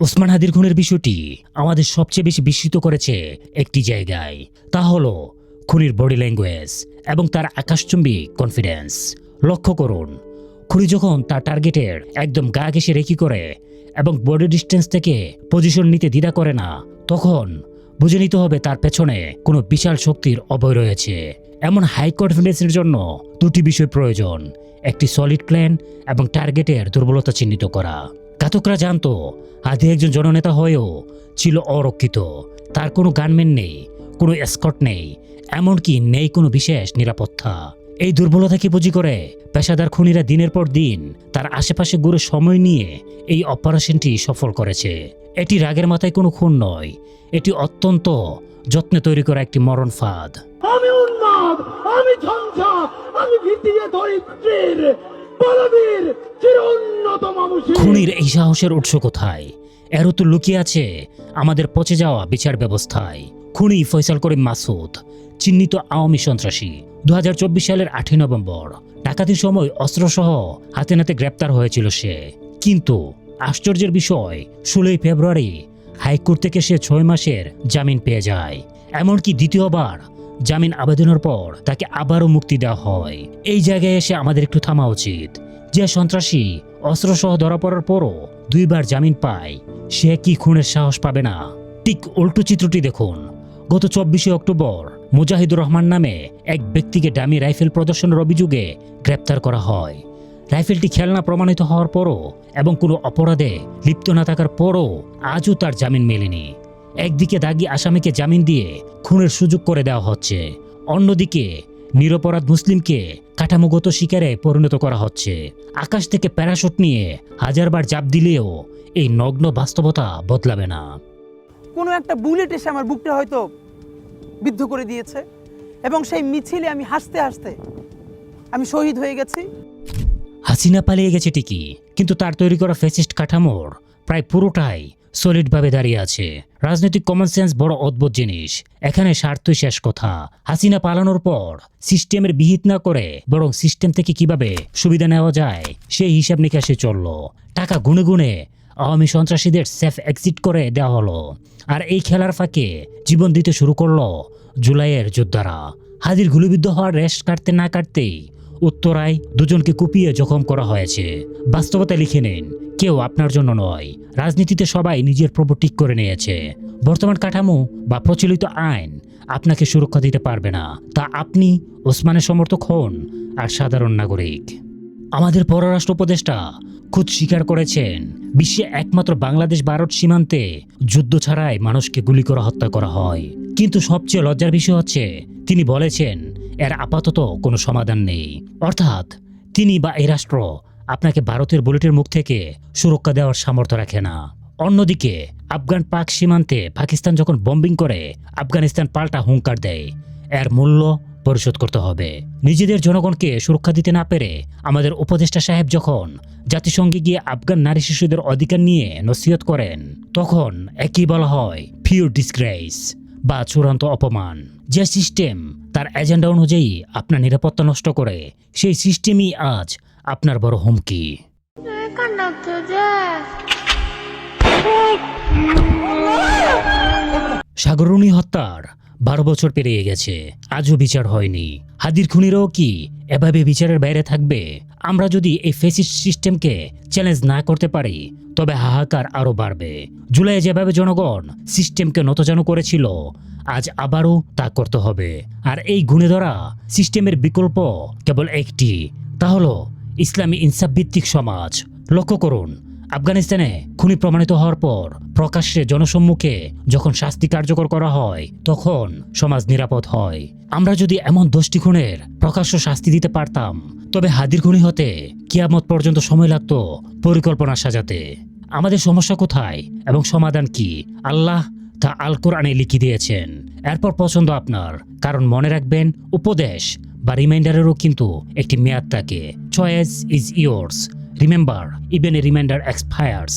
ওসমান হাদির খুনের বিষয়টি আমাদের সবচেয়ে বেশি বিস্মিত করেছে একটি জায়গায়, তা হলো খুনির বডি ল্যাঙ্গুয়েজ এবং তার আকাশচুম্বী কনফিডেন্স। লক্ষ্য করুন, খুনি যখন তার টার্গেটের একদম গা ঘেঁষে রেকি করে এবং বডি ডিস্টেন্স থেকে পজিশন নিতে দ্বিধা করে না, তখন বুঝে নিতে হবে তার পেছনে কোনো বিশাল শক্তির অভয় রয়েছে। এমন হাই কনফিডেন্সের জন্য দুটি বিষয় প্রয়োজন: একটি সলিড প্ল্যান এবং টার্গেটের দুর্বলতা চিহ্নিত করা। ঘাতকরা জানতো হাদি একজন জননেতা হয়েও ছিল অরক্ষিত। তার কোনো গানম্যান নেই, কোনো এসকর্ট নেই, এমনকি নেই কোনো বিশেষ নিরাপত্তা। এই দুর্বলতাকে পুঁজি করে পেশাদার খুনিরা দিনের পর দিন তার আশেপাশে ঘুরে সময় নিয়ে এই অপারেশনটি সফল করেছে। এটি রাগের মাথায় কোনো খুন নয়, এটি অত্যন্ত যত্নে তৈরি করা একটি মরণ ফাঁদ। আমি উন্মাদ, আমি ঝঞ্ঝা, আমি ভীতিয়ে দরিদ্রের বলবীর চির উন্নত মানুষের। খুনির এই সাহসের উৎস কোথায়? এরও তো লুকিয়ে আছে আমাদের পচে যাওয়া বিচার ব্যবস্থায়। খুনি ফয়সাল করিম মাসুদ চিহ্নিত আওয়ামী সন্ত্রাসী। 2024 সালের 8 নভেম্বর ডাকাতির সময় অস্ত্রসহ হাতে নাতে গ্রেপ্তার হয়েছিল সে। কিন্তু আশ্চর্যের বিষয়, 16 ফেব্রুয়ারি হাইকোর্ট থেকে সে 6 মাসের জামিন পেয়ে যায়। এমনকি দ্বিতীয়বার জামিন আবেদনের পর তাকে আবারও মুক্তি দেওয়া হয়। এই জায়গায় এসে আমাদের একটু থামা উচিত। যে সন্ত্রাসী অস্ত্রসহ ধরা পড়ার পরও 2 বার জামিন পায়, সে কি খুনের সাহস পাবে না? ঠিক উল্টো চিত্রটি দেখুন। গত 24 অক্টোবর মুজাহিদুর রহমান নামে এক ব্যক্তিকে ডামি রাইফেল প্রদর্শনের অভিযোগে গ্রেপ্তার করা হয়। রাইফেলটি খেলনা প্রমাণিত হওয়ার পরও এবং কোনো অপরাধে লিপ্ত না থাকার পরও আজও তার জামিন মেলেনি। একদিকে দাগী আসামিকে জামিন দিয়ে খুনের সুযোগ করে দেওয়া হচ্ছে, অন্যদিকে নিরপরাধ মুসলিমকে কাঠামোগত শিকারে পরিণত করা হচ্ছে। আকাশ থেকে প্যারাশুট নিয়ে 1000বার জাপ দিলেও এই নগ্ন বাস্তবতা বদলাবে না। কোনো একটা বুলেট এসে আমার বুকটা হয়তো বিদ্ধ করে দিয়েছে এবং সেই মিছিলে আমি হাসতে হাসতে আমি শহীদ হয়ে গেছি। হাসিনা পালিয়ে গেছে ঠিকই, কিন্তু তার তৈরি করা ফ্যাসিস্ট কাঠামোর প্রায় পুরোটাই সলিডভাবে দাঁড়িয়ে আছে। রাজনৈতিক কমন সেন্স বড় অদ্ভুত জিনিস। এখানে স্বার্থই শেষ কথা। হাসিনা পালানোর পর সিস্টেমের বিহিত না করে বরং সিস্টেম থেকে কিভাবে সুবিধা নেওয়া যায় সেই হিসাব নিকাশে চলল। টাকা গুনে গুনে আওয়ামী সন্ত্রাসীদের সেফ এক্সিট করে দেওয়া হলো। আর এই খেলার ফাঁকে জীবন দিতে শুরু করলো জুলাইয়ের যোদ্ধারা। হাদির গুলিবিদ্ধ হওয়ার রেশ কাটতে না কাটতেই উত্তরায় দুজনকে কুপিয়ে জখম করা হয়েছে। বাস্তবতা লিখে নিন, কেউ আপনার জন্য নয়। রাজনীতিতে সবাই নিজের প্রভু ঠিক করে নিয়েছে। বর্তমান কাঠামো বা প্রচলিত আইন আপনাকে সুরক্ষা দিতে পারবে না, তা আপনি ওসমানের সমর্থক হন আর সাধারণ নাগরিক। আমাদের পররাষ্ট্র উপদেষ্টা খুদ স্বীকার করেছেন, বিশ্বে একমাত্র বাংলাদেশ ভারত সীমান্তে যুদ্ধ ছাড়াই মানুষকে গুলি করে হত্যা করা হয়। কিন্তু সবচেয়ে লজ্জার বিষয় হচ্ছে তিনি বলেছেন এর আপাতত কোনো সমাধান নেই। অর্থাৎ তিনি বা এই রাষ্ট্র আপনাকে ভারতের বুলেটের মুখ থেকে সুরক্ষা দেওয়ার সামর্থ্য রাখে না। অন্যদিকে আফগান পাক সীমান্তে পাকিস্তান যখন বম্বিং করে আফগানিস্তান পাল্টা হুঙ্কার দেয়, এর মূল্য পরিশোধ করতে হবে। নিজেদের জনগণকে সুরক্ষা দিতে না পেরে আমাদের উপদেষ্টা সাহেব যখন জাতিসংঘে গিয়ে আফগান নারী শিশুদের অধিকার নিয়ে নসিহত করেন, তখন একই বলা হয় পিওর ডিসগ্রেস বা চূড়ান্ত অপমান। যে সিস্টেম তার এজেন্ডা অনুযায়ী আপনার নিরাপত্তা নষ্ট করে, সেই সিস্টেমই আজ আপনার বড় হুমকি। সাগররুনি হত্যার 12 বছর পেরিয়ে গেছে, আজও বিচার হয়নি। হাদির খুনিরাও কি এভাবে বিচারের বাইরে থাকবে? আমরা যদি এই ফ্যাসিস্ট সিস্টেমকে চ্যালেঞ্জ না করতে পারি, তবে হাহাকার আরো বাড়বে। জুলাই যেভাবে জনগণ সিস্টেমকে নতজানু করেছিল, আজ আবারও তা করতে হবে। আর এই গুণে ধরা সিস্টেমের বিকল্প কেবল একটি, তা হলো ইসলামী ইনসাফ ভিত্তিক সমাজ। লক্ষ্য করুন, আফগানিস্তানে খুনি প্রমাণিত হওয়ার পর প্রকাশ্যে জনসম্মুখে যখন শাস্তি কার্যকর করা হয়, তখন সমাজ নিরাপদ হয়। আমরা যদি এমন 10টি খুনের প্রকাশ্য শাস্তি দিতে পারতাম, তবে হাদির খুনি হতে কিয়ামত পর্যন্ত সময় লাগতো পরিকল্পনা সাজাতে। আমাদের সমস্যা কোথায় এবং সমাধান কি, আল্লাহ তা আল কোরআনে লিখে দিয়েছেন। এরপর পছন্দ আপনার, কারণ মনে রাখবেন, উপদেশ বা রিমাইন্ডারেরও কিন্তু একটি মেয়াদ থাকে। Choice is yours. Remember, even a reminder expires.